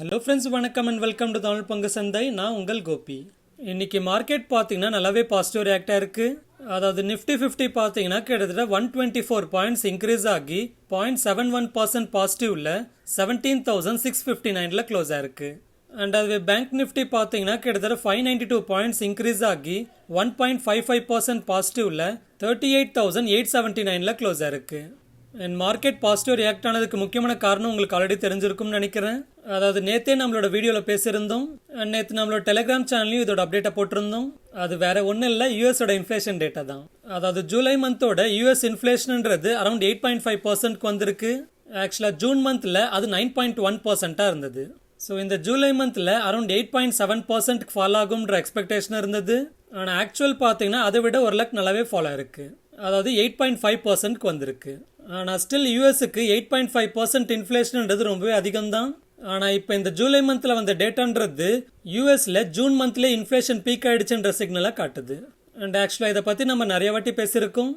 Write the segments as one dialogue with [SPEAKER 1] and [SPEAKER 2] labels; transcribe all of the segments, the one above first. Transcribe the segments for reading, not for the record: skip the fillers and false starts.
[SPEAKER 1] Hello friends, வணக்கம் and welcome to Tamil பங்கு சந்தை. நான் உங்கள் கோபி. இன்னைக்கு மார்க்கெட் பார்த்தீங்கன்னா நல்லாவே பாசிட்டிவ் ரியாக்டாக இருக்குது. அதாவது நிஃப்டி 50 பார்த்தீங்கன்னா கிட்டத்தட்ட 124 பாயிண்ட்ஸ் இன்க்ரீஸ் ஆகி 0.71% பாசிட்டிவ்ல 17,659ல் க்ளோஸ் ஆயிருக்கு. அண்ட் அதுவே பேங்க் நிஃப்டி பார்த்தீங்கன்னா கிட்டத்தட்ட 592 பாயிண்ட்ஸ் இன்க்ரீஸ் ஆகி 1.55% பாசிட்டிவ்ல 38,879ல் க்ளோஸ் ஆயிருக்கு. அண்ட் மார்க்கெட் பாசிட்டிவ் ரியாக்ட் ஆனதுக்கு முக்கியமான காரணம் உங்களுக்கு ஆல்ரெடி தெரிஞ்சிருக்கும்னு நினைக்கிறேன். அதாவது நேற்றே நம்மளோட வீடியோவில் பேசியிருந்தோம். நேற்று நம்மளோட டெலிகிராம் சேனல்லையும் இதோட அப்டேட்டை போட்டிருந்தோம். அது வேற ஒன்றும் இல்லை, யூஎஸோட இன்ஃப்ளேஷன் டேட்டா தான். அதாவது ஜூலை மந்தோட யூஎஸ் இன்ஃப்ளேஷன்ன்றது அரௌண்ட் 8.5% வந்திருக்கு. ஆக்சுவலாக ஜூன் மந்த்தில் அது 9.1% இருந்தது. ஸோ இந்த ஜூலை மந்தில் அரௌண்ட் 8.7% ஃபால் ஆகும்ன்ற எக்ஸ்பெக்டேஷன் இருந்தது. ஆனால் ஆக்சுவல் பார்த்தீங்கன்னா அதை விட ஒரு லக் நல்லாவே ஃபாலோ ஆயிருக்கு. அதாவது 8.5% வந்திருக்கு. ஆனால் ஸ்டில் யூஎஸ்க்கு 8.5% இன்ஃப்ளேஷன்ன்றது ரொம்பவே அதிகம் தான். ஆனால் இப்போ இந்த ஜூலை மந்தில் வந்த டேட்டான்றது யூஎஸ்ல ஜூன் மந்த்ல இன்ஃப்ளேஷன் பீக் ஆயிடுச்சுன்ற சிக்னலை காட்டுது. அண்ட் ஆக்சுவலாக இதை பற்றி நம்ம நிறைய வாட்டி பேசியிருக்கோம்.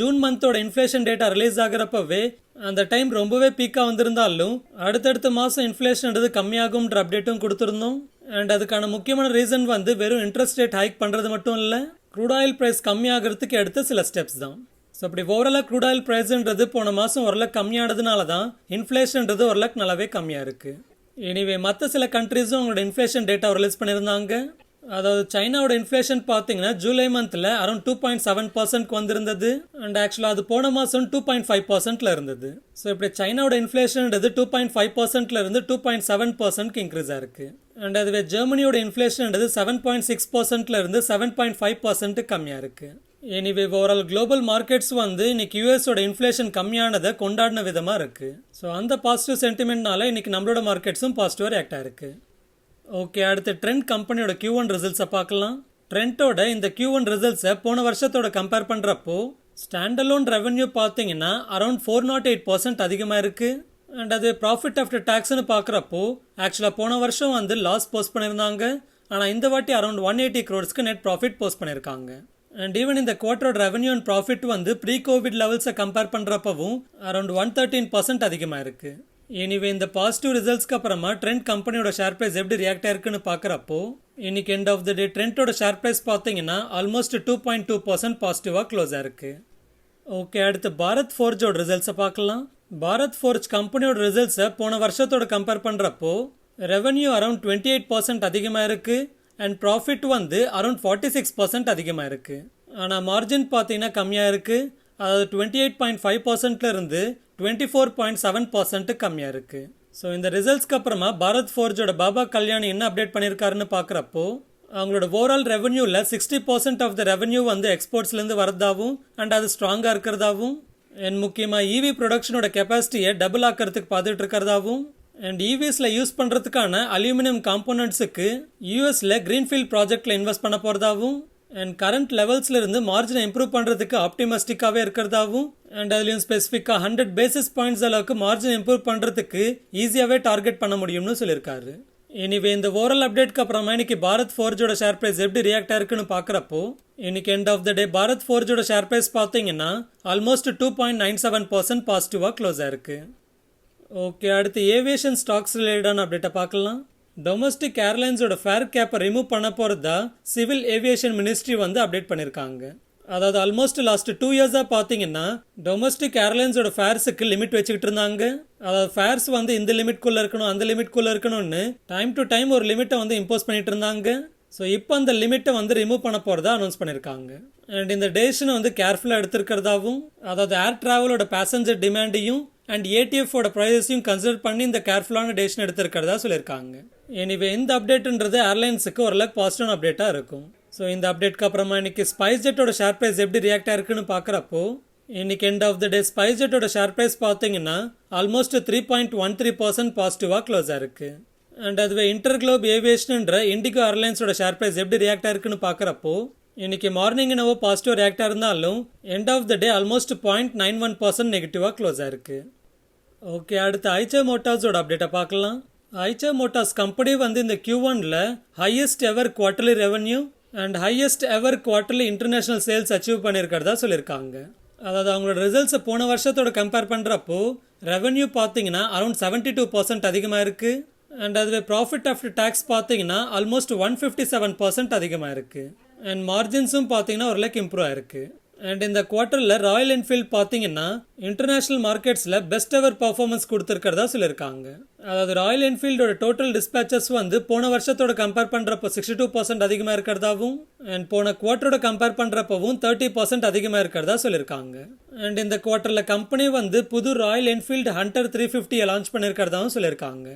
[SPEAKER 1] ஜூன் மந்தோட இன்ஃப்ளேஷன் டேட்டா ரிலீஸ் ஆகிறப்பவே அந்த டைம் ரொம்பவே பீக்காக வந்திருந்தாலும் அடுத்தடுத்த மாதம் இன்ஃப்ளேஷன்ன்றது கம்மியாகும்ன்ற அப்டேட்டும் கொடுத்துருந்தோம். அண்ட் அதுக்கான முக்கியமான ரீசன் வந்து வெறும் இன்ட்ரெஸ்ட் ரேட் ஹைக் பண்ணுறது மட்டும் இல்லை, க்ரூட் ஆயில் ப்ரைஸ் கம்மியாகிறதுக்கு எடுத்த சில ஸ்டெப்ஸ் தான். ஸோ அப்படி ஓவராலாக க்ரூட் ஆயில் ப்ரைஸ்ன்றது போன மாதம் ஓரளவுக்கு கம்மியானதுனால தான் இன்ஃப்ளேஷன்ன்றது ஓரளவுக்கு நல்லாவே கம்மியாக இருக்குது. எனிவே மற்ற சில கண்ட்ரீஸும் அவங்களோட இன்ஃப்ளேஷன் டேட்டா ரிலீஸ் பண்ணியிருந்தாங்க. அதாவது சைனாவோட இன்ஃப்ளேஷன் பார்த்தீங்கன்னா ஜூலை மந்தில் அரௌண்ட் 2.7% வந்திருந்தது. அண்ட் ஆக்சுவலாக அது போன மாதம் 2.5%ல இருந்தது. ஸோ இப்படி சைனாவோட இன்ஃப்ளேஷன்ன்றது 2.5%ல இருந்து 2.7% இன்க்ரீஸ் ஆயிருக்கு. அண்ட் அதுவே ஜெர்மனியோட இன்ஃப்ளேஷன்ன்றது 7.6%ல இருந்து 7.5% கம்மியாக இருக்கு. எனிவே ஓவரால் குளோபல் மார்க்கெட்ஸ் வந்து இன்னைக்கு யூஎஸோட இன்ஃப்ளேஷன் கம்மியானதை கொண்டாடின விதமாக இருக்கு. ஸோ அந்த பாசிட்டிவ் சென்டிமெண்ட்னால இன்னைக்கு நம்மளோட மார்க்கெட்ஸும் பாசிட்டிவாக ரியாக்ட் ஆயிருக்கு. ஓகே, அடுத்து ட்ரெண்ட் கம்பெனியோட Q1 ரிசல்ட்ஸை பார்க்கலாம். ட்ரெண்டோட இந்த Q1 ரிசல்ட்ஸை போன வருஷத்தோட கம்பேர் பண்ணுறப்போ ஸ்டாண்டலோன் ரெவன்யூ பார்த்தீங்கன்னா அரௌண்ட் 408% அதிகமாக இருக்கு. அண்ட் அது ப்ராஃபிட் ஆஃப்டர் டேக்ஸ்னு பார்க்குறப்போ ஆக்சுவலாக போன வருஷம் வந்து லாஸ் போஸ்ட் பண்ணியிருந்தாங்க. ஆனால் இந்த வாட்டி around 180 crores net profit post பண்ணியிருக்காங்க. அண்ட் ஈவன் இந்த குவார்ட்டரோட ரெவன்யூ அண்ட் ப்ராஃபிட் வந்து ப்ரீ கோவிட் லெவல்ஸை கம்பேர் பண்ணுறப்பவும் அரௌண்ட் 113% அதிகமாக இருக்கு. எனிவே இந்த பாசிட்டிவ் ரிசல்ட்ஸ்க்கு அப்புறமா ட்ரெண்ட் கம்பெனியோட ஷேர் பிரைஸ் எப்படி ரியாக்ட் ஆயிருக்குன்னு பார்க்குறப்போ இன்னைக்கு எண்ட் ஆஃப் த டே ட்ரெண்டோட ஷேர் பிரைஸ் பார்த்தீங்கன்னா ஆல்மோஸ்ட் 2.2% பாசிட்டிவாக க்ளோஸ் ஆயிருக்கு. ஓகே, அடுத்து பாரத் ஃபோர்ஜோட ரிசல்ட்ஸை பார்க்கலாம். பாரத் ஃபோர்ஜ் கம்பெனியோட ரிசல்ட்ஸை போன வருஷத்தோட கம்பேர் பண்ணுறப்போ ரெவன்யூ அரௌண்ட் 28% அதிகமாக இருக்கு. அண்ட் ப்ராஃபிட் வந்து அரௌண்ட் 46% அதிகமாக இருக்கு. ஆனால் மார்ஜின் பார்த்தீங்கன்னா கம்மியாக இருக்கு. அதாவது 28.5%ல இருந்து 24.7% கம்மியாக இருக்கு. ஸோ இந்த ரிசல்ட்ஸ்க்கு அப்புறமா பாரத் ஃபோர்ஜோட பாபா கல்யாணி என்ன அப்டேட் பண்ணியிருக்காருன்னு பார்க்குறப்போ அவங்களோட ஓவரால் ரெவன்யூவில் 60% ஆஃப் த ரெவன்யூ வந்து எக்ஸ்போர்ட்ஸ்லேருந்து வரதாகவும் அண்ட் அது ஸ்ட்ராங்காக இருக்கிறதாகவும் அண்ட் முக்கியமாக இவி ப்ரொடக்ஷனோட கெப்பாசிட்டியை டபுள் ஆக்கிறதுக்கு பார்த்துட்டு இருக்கிறதாகவும் அண்ட் இவிஎஸ்ல யூஸ் பண்ணுறதுக்கான அலுமினியம் காம்போனன்ட்ஸுக்கு யூஎஸ்ல கிரீன்ஃபீல்ட் ப்ராஜெக்டில் இன்வெஸ்ட் பண்ண போகிறதாகவும் அண்ட் கரண்ட் லெவல்ஸ்ல இருந்து மார்ஜினை இம்ப்ரூவ் பண்ணுறதுக்கு ஆப்டிமிஸ்டிக்காகவே இருக்கிறதாகவும் அண்ட் அதுலேயும் ஸ்பெசிஃபிக்காக 100 basis points அளவுக்கு மார்ஜின் இம்ப்ரூவ் பண்ணுறதுக்கு ஈஸியாகவே டார்கெட் பண்ண முடியும்னு சொல்லியிருக்காரு. எனிவே இந்த ஓவரால் அப்டேட்க்கு அப்புறமா இன்னைக்கு பாரத் ஃபோர்ஜோட ஷேர் பிரைஸ் எப்படி ரியாக்ட் ஆயிருக்குன்னு பார்க்குறப்போ இன்னைக்கு end of the day Bharat ஃபோர்ஜோட ஷேர் பிரைஸ் பார்த்தீங்கன்னா ஆல்மோஸ்ட் 2.97% பாசிட்டிவாக க்ளோஸ் ஆயிருக்கு. ஓகே, அடுத்து ஏவியேஷன் ஸ்டாக்ஸ் ரிலேட்டடான அப்டேட்டை பார்க்கலாம். டொமஸ்டிக் ஏர்லைன்ஸோட ஃபேர் கேப்பை ரிமூவ் பண்ண போகிறதா சிவில் ஏவியேஷன் மினிஸ்ட்ரி வந்து அப்டேட் பண்ணியிருக்காங்க. அதாவது ஆல்மோஸ்ட் லாஸ்ட் 2 yearsஆ பார்த்தீங்கன்னா டொமஸ்டிக் ஏர்லைன்ஸோட ஃபேர்ஸுக்கு லிமிட் வச்சுக்கிட்டு இருந்தாங்க. அதாவது ஃபேர்ஸ் வந்து இந்த லிமிட்குள்ளே இருக்கணும் அந்த லிமிட்குள்ளே இருக்கணும்னு டைம் டு டைம் ஒரு லிமிட்டை வந்து இம்போஸ் பண்ணிட்டு இருந்தாங்க. ஸோ இப்போ அந்த லிமிட்டை வந்து ரிமூவ் பண்ண போகிறதா அனௌன்ஸ் பண்ணியிருக்காங்க. அண்ட் இந்த டேஷனை வந்து கேர்ஃபுல்லாக எடுத்திருக்கிறதாவும் அதாவது ஏர் டிராவலோட பேசஞ்சர் டிமாண்டையும் அண்ட் ஏடிஎஃபோட ப்ரைஸையும் கன்சிடர் பண்ணி இந்த கேர்ஃபுல்லான டேஷன் எடுத்திருக்கிறதா சொல்லியிருக்காங்க. எனிவே இந்த அப்டேட்ன்றது ஏர்லைன்ஸுக்கு ஓரளவுக்கு பாசிட்டிவ் அப்டேட்டாக இருக்கும். ஸோ இந்த அப்டேட்க்கு அப்புறமா இன்னைக்கு ஸ்பைஸ்ஜெட்டோட ஷேர் பிரைஸ் எப்படி ரியாக்ட் ஆயிருக்குன்னு பார்க்குறப்போ இன்னைக்கு எண்ட் ஆஃப் த டே ஸ்பைஸ்ஜெட்டோட ஷேர் பிரைஸ் பார்த்தீங்கன்னா ஆல்மோஸ்ட் 3.13% பாசிட்டிவாக க்ளோஸ் ஆயிருக்கு. அண்ட் அதுவே இன்டர்குளோப் ஏவியேஷன்ன்ற இண்டிகோ ஏர்லைன்ஸோட ஷேர் பிரைஸ் எப்படி ரியாக்ட் ஆயிருக்குன்னு பார்க்குறப்போ இன்னைக்கு மார்னிங் என்னவோ பாசிட்டிவ் ரியாக்ட் இருந்தாலும் end of the day almost 0.91% நெகட்டிவாக க்ளோஸ் ஆயிருக்கு. ஓகே, அடுத்து ஐச்சர் மோட்டார்ஸோட அப்டேட்டை பார்க்கலாம். ஐச்சர் மோட்டார்ஸ் கம்பெனி வந்து இந்த Q1ல highest ever quarterly revenue and highest ever quarterly international sales achieve பண்ணியிருக்கிறதா சொல்லியிருக்காங்க. அதாவது அவங்களோட ரிசல்ட்ஸை போன வருஷத்தோட கம்பேர் பண்ணுறப்போ ரெவன்யூ பார்த்தீங்கன்னா அரௌண்ட் 72% அதிகமாக இருக்குது. அண்ட் அதுவே ப்ராஃபிட் ஆஃப்டர் டேக்ஸ் பார்த்தீங்கன்னா ஆல்மோஸ்ட் 157% அதிகமாக இருக்குது. அண்ட் மார்ஜின்ஸும் பார்த்தீங்கன்னா ஓரளவுக்கு இம்ப்ரூவ் ஆயிருக்கு. அண்ட் இந்த குவார்ட்டரில் ராயல் என்ஃபீல்ட் பார்த்தீங்கன்னா இன்டர்நேஷனல் மார்க்கெட்ஸில் பெஸ்ட் எவர் பர்ஃபார்மன்ஸ் கொடுத்துருக்கிறதா சொல்லியிருக்காங்க. அதாவது ராயல் என்ஃபீல்டோட டோட்டல் டிஸ்பேச்சஸ் வந்து போன வருஷத்தோட கம்பேர் பண்ணுறப்போ 62% அதிகமாக இருக்கிறதாவும் அண்ட் போன குவார்ட்டரோட கம்பேர் பண்ணுறப்பவும் 30% அதிகமாக இருக்கிறதா சொல்லியிருக்காங்க. அண்ட் இந்த குவார்ட்டரில் கம்பெனி வந்து புது ராயல் என்ஃபீல்டு ஹண்டர் 350 லான்ச் பண்ணியிருக்கிறதாவும் சொல்லியிருக்காங்க.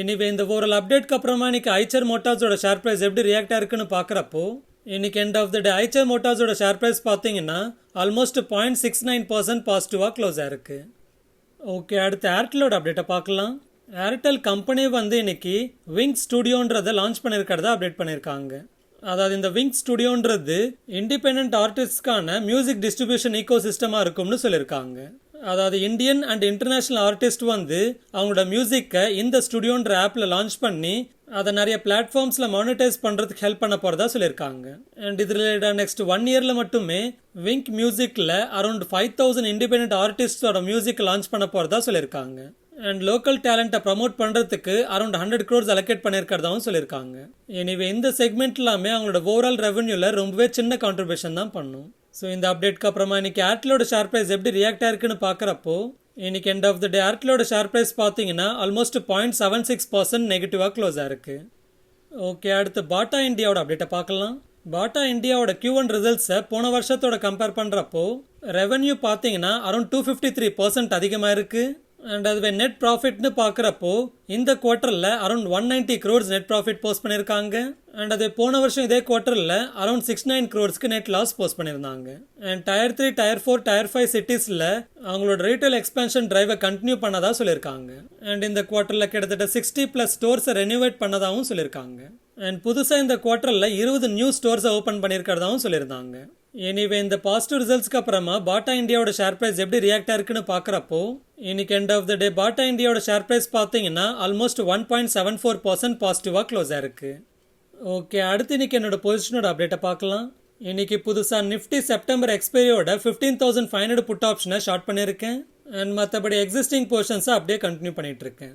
[SPEAKER 1] இனிவே இந்த ஓரல் அப்டேட்க்கு அப்புறமா இன்னைக்கு ஐச்சர் மோட்டார்ஸோட ஷேர் ப்ரைஸ் எப்படி ரியாக்ட் ஆயிருக்குன்னு பார்க்குறப்போ இன்னைக்கு end of the day Eicher மோட்டார்ஸோட ஷேர் ப்ரைஸ் பார்த்தீங்கன்னா ஆல்மோஸ்ட் 0.69% பாசிட்டிவாக க்ளோஸ் ஆயிருக்கு. ஓகே, அடுத்து ஏர்டெலோட அப்டேட்டை பார்க்கலாம். ஏர்டெல் கம்பெனி வந்து இன்னைக்கு விங் ஸ்டுடியோன்றதை லான்ச் பண்ணியிருக்கிறதா அப்டேட் பண்ணியிருக்காங்க. அதாவது இந்த wing ஸ்டுடியோன்றது independent ஆர்டிஸ்ட்கான music distribution ego சிஸ்டமாக இருக்கும்னு சொல்லியிருக்காங்க. அதாவது இந்தியன் அண்ட் இன்டர்நேஷ்னல் ஆர்டிஸ்ட் வந்து அவங்களோட மியூசிக்கை இந்த ஸ்டுடியோன்ற ஆப்பில் லான்ச் பண்ணி அதை நிறைய பிளாட்ஃபார்ம்ஸில் மானிட்டைஸ் பண்ணுறதுக்கு ஹெல்ப் பண்ண போகிறதா சொல்லியிருக்காங்க. அண்ட் இது ரிலேட்டடாக நெக்ஸ்ட் 1 இயரில் மட்டுமே விங்க் மியூசிக்கில் அரௌண்ட் 5000 இண்டிபெண்ட் ஆர்டிஸ்டோட மியூசிக் லான்ச் பண்ண போகிறதா சொல்லியிருக்காங்க. அண்ட் லோக்கல் டேலண்ட்டை ப்ரமோட் பண்ணுறதுக்கு அரௌண்ட் 100 crores அலோகேட் பண்ணியிருக்கிறதாவும் சொல்லியிருக்காங்க. எனிவே இந்த செக்மெண்ட் எல்லாமே அவங்களோட ஓவரால் ரெவன்யூவில் ரொம்பவே சின்ன கான்ட்ரிபியூஷன் தான் பண்ணும். ஸோ இந்த அப்டேட்க்கு அப்புறமா இன்னைக்கு ஏர்டெலோட ஷேர் ப்ரைஸ் எப்படி ரியாக்ட் ஆயிருக்குன்னு பார்க்குறப்போ இன்னைக்கு எண்ட் ஆஃப் த டே ஏர்டெலோட ஷேர் ப்ரைஸ் பார்த்தீங்கன்னா ஆல்மோஸ்ட் 0.76% நெகட்டிவாக க்ளோஸ் ஆயிருக்கு. ஓகே, அடுத்து பாட்டா இந்தியாவோட அப்டேட்டை பார்க்கலாம். பாட்டா இந்தியாவோட Q1 ரிசல்ட்ஸை போன வருஷத்தோட கம்பேர் பண்ணுறப்போ ரெவன்யூ பார்த்தீங்கன்னா அரௌண்ட் 253% அதிகமாக இருக்குது. அண்ட் அதுவே நெட் ப்ராஃபிட்னு பார்க்குறப்போ இந்த குவார்ட்டரில் around 190 crores net profit post பண்ணியிருக்காங்க. அண்ட் அது போன வருஷம் இதே குவார்ட்டரில் around 69 crores net loss post பண்ணியிருந்தாங்க. அண்ட் Tier 3, Tier 4, Tier 5 சிட்டிஸில் அவங்களோட ரீட்டைல் எக்ஸ்பென்ஷன் டிரைவை கண்டினியூ பண்ணதா சொல்லியிருக்காங்க. அண்ட் இந்த குவார்ட்டரில் கிட்டத்தட்ட 60+ ஸ்டோர்ஸை ரெனியூவேட் பண்ணதாகவும் சொல்லியிருக்காங்க. அண்ட் புதுசாக இந்த குவார்ட்டரில் 20 நியூ ஸ்டோர்ஸை ஓப்பன் பண்ணியிருக்கிறதாவும் சொல்லியிருந்தாங்க. எனிவே இந்த பாசிட்டிவ் ரிசல்ட்ஸ்க்கு அப்புறமா பாட்டா இந்தியாவோட ஷேர் ப்ரைஸ் எப்படி ரியாக்ட் ஆயிருக்குன்னு பார்க்குறப்போ இன்னைக்கு எண்ட் ஆஃப் த டே பாட்டா இந்தியாவோட ஷேர் ப்ரைஸ் பார்த்தீங்கன்னா ஆல்மோஸ்ட் 1.74% பாசிட்டிவாக க்ளோஸ் ஆயிருக்கு. ஓகே, அடுத்து இன்னைக்கு என்னோட பொசிஷனோட அப்டேட்டை பார்க்கலாம். இன்னைக்கு புதுசாக நிஃப்டி செப்டம்பர் எக்ஸ்பைரியோட 15,500 புட் ஆப்ஷனை ஷார்ட் பண்ணியிருக்கேன். அண்ட் மற்றபடி எக்ஸிஸ்டிங் பொசிஷன்ஸை அப்படியே கண்டினியூ பண்ணிட்டு இருக்கேன்.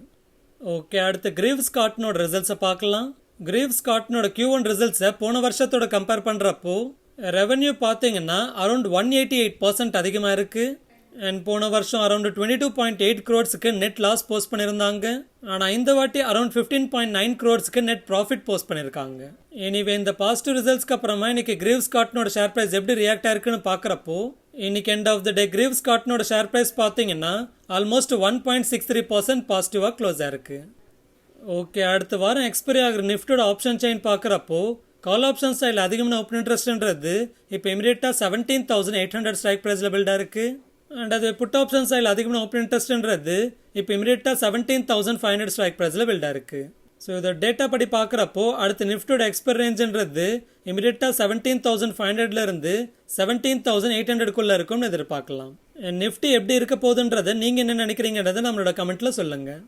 [SPEAKER 1] ஓகே, அடுத்து கிரீவ்ஸ் காட்டனோட ரிசல்ட்ஸை பார்க்கலாம். கிரீவ்ஸ் காட்டனோட Q1 ரிசல்ட்ஸை போன வருஷத்தோட கம்பேர் பண்ணுறப்போ ரெவன்யூ பார்த்தீங்கன்னா அரௌண்ட் 188% அதிகமாக இருக்குது. அண்ட் போன வருஷம் around 22.8 crores net loss post பண்ணியிருந்தாங்க. ஆனால் இந்த வாட்டி around 15.9 crores net profit post பண்ணியிருக்காங்க. எனிவே இந்த பாசிட்டிவ் ரிசல்ட்ஸ்க்கு அப்புறமா இன்னைக்கு கிரீவ்ஸ் காட்டனோட ஷேர் ப்ரைஸ் எப்படி ரியாக்ட் ஆயிருக்குன்னு பார்க்குறப்போ இன்னைக்கு end of the day Greaves காட்டனோட ஷேர் ப்ரைஸ் பார்த்தீங்கன்னா ஆல்மோஸ்ட் 1.63% பாசிட்டிவாக க்ளோஸ் ஆயிருக்கு. ஓகே, அடுத்த வாரம் எக்ஸ்பைரி ஆகிற நிஃப்டியோட ஆப்ஷன் செயின் பார்க்குறப்போ கால் ஆப்ஷன் சைடில் அதிகமான ஓப்பன் இன்ட்ரெஸ்ட்ன்றது இப்போ இமீடியட்டாக 17,800 ஸ்ட்ரைக் ப்ரைஸில் பில்டாக இருக்குது. அண்ட் அது புட் ஆப்ஷன் சைடில் அதிகமான ஓப்பன் இன்ட்ரெஸ்ட்ன்றது இப்போ இமீடியட்டாக 17,500 ஸ்ட்ரைக் ப்ரைஸில் பில்டாக இருக்குது. ஸோ இதோட டேட்டா படி பார்க்குறப்போ அடுத்து நிஃப்டியோட எக்ஸ்பைரி ரேஞ்சுன்றது இமீடியட்டாக 17,500 17,800 இருக்கும்னு எதிர்பார்க்கலாம். நிஃப்டி எப்படி இருக்க போகுதுன்றதை நீங்கள் என்ன நினைக்கிறீங்கன்றதை நம்மளோட கமெண்ட்டில் சொல்லுங்கள்.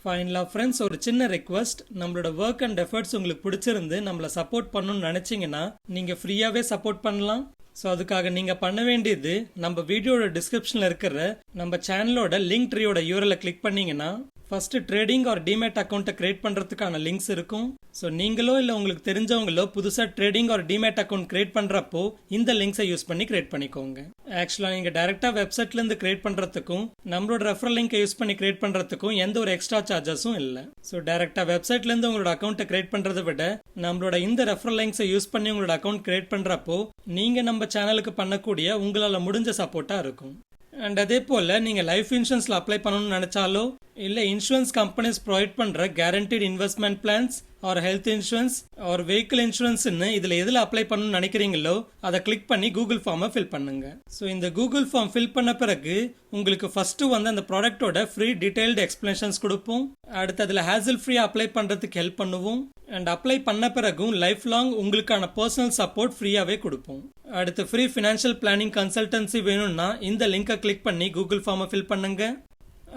[SPEAKER 1] ஃபைனலாக ஃப்ரெண்ட்ஸ், ஒரு சின்ன ரெக்வஸ்ட். நம்மளோட ஒர்க் அண்ட் எஃபர்ட்ஸ் உங்களுக்கு பிடிச்சிருந்து நம்மளை சப்போர்ட் பண்ணணும்னு நினச்சிங்கன்னா நீங்கள் ஃப்ரீயாகவே சப்போர்ட் பண்ணலாம். ஸோ அதுக்காக நீங்கள் பண்ண வேண்டியது நம்ம வீடியோட டிஸ்கிரிப்ஷனில் இருக்கிற நம்ம சேனலோட லிங்க் ட்ரீயோட URL கிளிக் பண்ணிங்கன்னா ஃபர்ஸ்ட் ட்ரேடிங் ஆர் டிமேட் அக்கௌண்ட்டை கிரியேட் பண்ணுறதுக்கான லிங்க்ஸ் இருக்கும். ஸோ நீங்களோ இல்லை உங்களுக்கு தெரிஞ்சவங்களோ புதுசாக trading R demat account create பண்ணுறப்போ இந்த லிங்க்ஸை யூஸ் பண்ணி கிரியேட் பண்ணிக்கோங்க. ஆக்சுவலாக நீங்கள் டேரெக்டாக வெப்சைட்லேருந்து கிரியேட் பண்ணுறதுக்கும் நம்மளோட ரெஃபரல் லிங்கை யூஸ் பண்ணி கிரியேட் பண்ணுறதுக்கும் எந்த ஒரு எக்ஸ்ட்ரா சார்ஜஸும் இல்லை. ஸோ டேரெக்டாக வெப்சைட்லேருந்து உங்களோட அக்கௌண்ட்டை கிரியேட் பண்ணுறதை விட நம்மளோட இந்த ரெஃபரல் லிங்க்ஸை யூஸ் பண்ணி உங்களோட அக்கௌண்ட் கிரியேட் பண்ணுறப்போ நீங்கள் நம்ம சேனலுக்கு பண்ணக்கூடிய உங்களால் முடிஞ்ச சப்போர்ட்டாக இருக்கும். அண்ட் அதே போல் நீங்கள் லைஃப் இன்சூரன்ஸில் அப்ளை பண்ணணும்னு நினச்சாலோ இல்லை இன்சூரன்ஸ் கம்பெனிஸ் ப்ரொவைட் பண்ணுற guaranteed investment plans or health insurance or vehicle இன்சூரன்ஸ்னு இதில் எதில் அப்ளை பண்ணணும்னு நினைக்கிறீங்களோ அதை கிளிக் பண்ணி கூகுள் ஃபார்மை ஃபில் பண்ணுங்க. ஸோ இந்த கூகுள் ஃபார்ம் ஃபில் பண்ண பிறகு உங்களுக்கு ஃபர்ஸ்ட்டு வந்து அந்த ப்ராடக்டோட ஃப்ரீ டீடைல்டு எக்ஸ்பிளனேஷன்ஸ் கொடுப்போம். அடுத்து அதில் ஹேசல் ஃப்ரீயாக அப்ளை பண்ணுறதுக்கு ஹெல்ப் பண்ணுவோம். அண்ட் அப்ளை பண்ண பிறகும் லைஃப் லாங் உங்களுக்கான பர்சனல் சப்போர்ட் ஃப்ரீயாகவே கொடுப்போம். அடுத்து ஃப்ரீ ஃபினான்ஷியல் பிளானிங் கன்சல்டன்சி வேணும்னா இந்த லிங்கை கிளிக் பண்ணி கூகுள் ஃபார்மை ஃபில் பண்ணுங்க.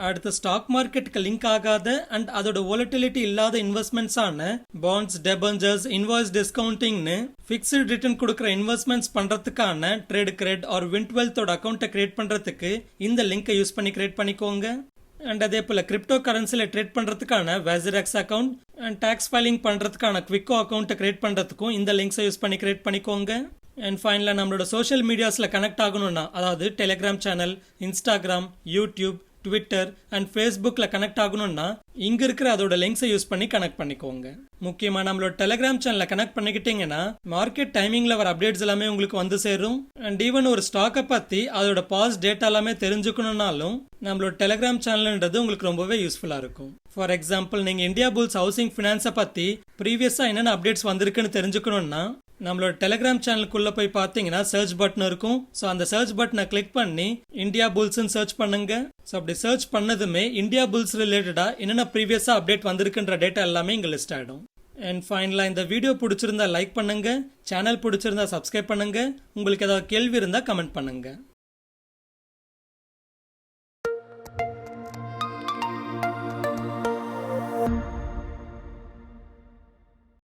[SPEAKER 1] அடுத்து ஸ்டாக் மார்க்கெட்டுக்கு லிங்க் ஆகாத அண்ட் அதோட வாலட்டிலிட்டி இல்லாத இன்வெஸ்ட்மெண்ட்ஸ் ஆன பாண்ட்ஸ், டெபஞ்சர்ஸ், இன்வாய்ஸ் டிஸ்கவுண்டிங்னு ஃபிக்ஸ்டு ரிட்டர்ன் கொடுக்குற இன்வெஸ்ட்மெண்ட்ஸ் பண்றதுக்கான ட்ரேட் கிரெட் ஆர் வின்ட்வெல்த்தோட அக்கௌண்ட்டை கிரியேட் பண்றதுக்கு இந்த லிங்கை யூஸ் பண்ணி கிரியேட் பண்ணிக்கோங்க. அண்ட் அதே போல் கிரிப்டோ கரன்சியில் ட்ரேட் பண்ணுறதுக்கான வேசிரெக்ஸ் அக்கௌண்ட் அண்ட் டேக்ஸ் ஃபைலிங் பண்ணுறதுக்கான குவிக்கோ அக்கௌண்ட்டை கிரியேட் பண்ணுறதுக்கும் இந்த லிங்க்ஸை யூஸ் பண்ணி கிரியேட் பண்ணிக்கோங்க. அண்ட் ஃபைனலாக நம்மளோட சோஷியல் மீடியாஸில் கனெக்ட் ஆகணும்னா, அதாவது Telegram channel, Instagram, YouTube, Twitter and ஃபேஸ்புக்கில் கனெக்ட் ஆகணும்னா இங்கே இருக்கிற அதோட லிங்க்ஸை யூஸ் பண்ணி கனெக்ட் பண்ணிக்கோங்க. முக்கியமாக நம்மளோட டெலிகிராம் சேனலில் கனெக்ட் பண்ணிக்கிட்டீங்கன்னா மார்க்கெட் டைமிங்கில் வர அப்டேட்ஸ் எல்லாமே உங்களுக்கு வந்து சேரும். அண்ட் ஈவன் ஒரு ஸ்டாக்கை பற்றி அதோட பாஸ் டேட்டா எல்லாமே தெரிஞ்சுக்கணும்னாலும் நம்மளோட டெலிகிராம் சேனல்ன்றது உங்களுக்கு ரொம்பவே யூஸ்ஃபுல்லாக இருக்கும். ஃபார் எக்ஸாம்பிள், நீங்கள் இந்தியா புல்ஸ் ஹவுசிங் ஃபினான்ஸை பற்றி ப்ரீவியஸாக என்னென்ன அப்டேட்ஸ் வந்திருக்குன்னு தெரிஞ்சுக்கணும்னா நம்மளோட டெலிகிராம் சேனலுக்குள்ள போய் பார்த்தீங்கன்னா சர்ச் பட்டன் இருக்கும். ஸோ அந்த சர்ச் பட்டனை கிளிக் பண்ணி இந்தியா புல்ஸ்ன்னு சர்ச் பண்ணுங்க. ஸோ அப்படி சர்ச் பண்ணதுமே இந்தியா புல்ஸ் ரிலேட்டடா என்னென்ன ப்ரீவியஸாக அப்டேட் வந்திருக்குன்ற டேட்டா எல்லாமே இங்கே லிஸ்ட் ஆகிடும். அண்ட் ஃபைனலாக இந்த வீடியோ பிடிச்சிருந்தா லைக் பண்ணுங்க, சேனல் பிடிச்சிருந்தா சப்ஸ்கிரைப் பண்ணுங்க, உங்களுக்கு ஏதாவது கேள்வி இருந்தால் கமெண்ட் பண்ணுங்க.